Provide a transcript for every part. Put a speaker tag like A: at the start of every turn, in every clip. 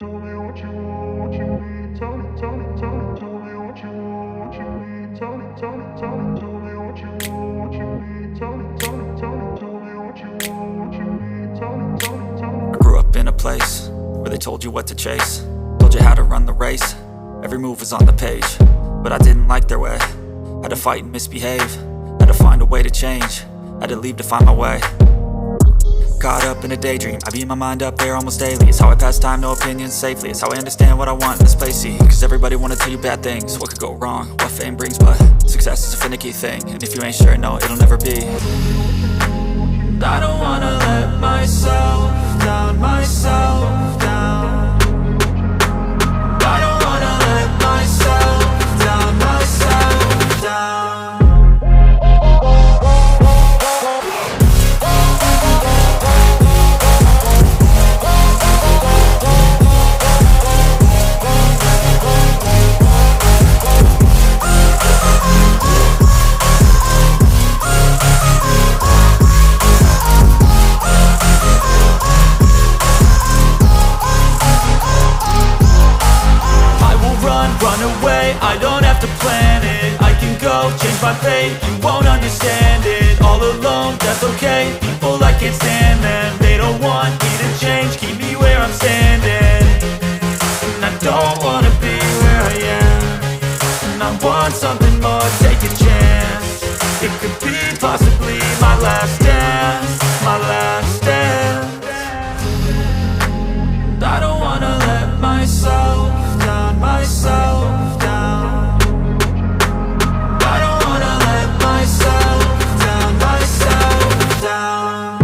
A: Tell me what you want, what you need. Tell me, tell me, tell me. Tell me what you want, what you need. Tell me, tell me, tell me. Tell me what you want, what you need. Tell me, tell me, tell me. Tell me what you want, what you need. Tell me, tell me, tell me.
B: I grew up in a place where they told you what to chase, told you how to run the race. Every move was on the page, but I didn't like their way. Had to fight and misbehave, had to find a way to change, had to leave to find my way. Caught up in a daydream, I beat my mind up there almost daily. It's how I pass time, no opinions safely. It's how I understand what I want in this place, see. Cause everybody wanna tell you bad things, what could go wrong, what fame brings. But success is a finicky thing, and if you ain't sure, no, it'll never be. I don't wanna let myself down, myself down. I don't wanna let myself down, myself down. Run away, I don't have to plan it. I can go, change my fate, you won't understand it. All alone, that's okay, people I can't stand them. They don't want me to change, keep me where I'm standing. And I don't wanna be where I am, and I want something more, take a chance. It could be possibly my last dance, my last dance. I don't wanna let myself down, myself down. I don't wanna let myself down, myself down.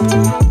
A: you.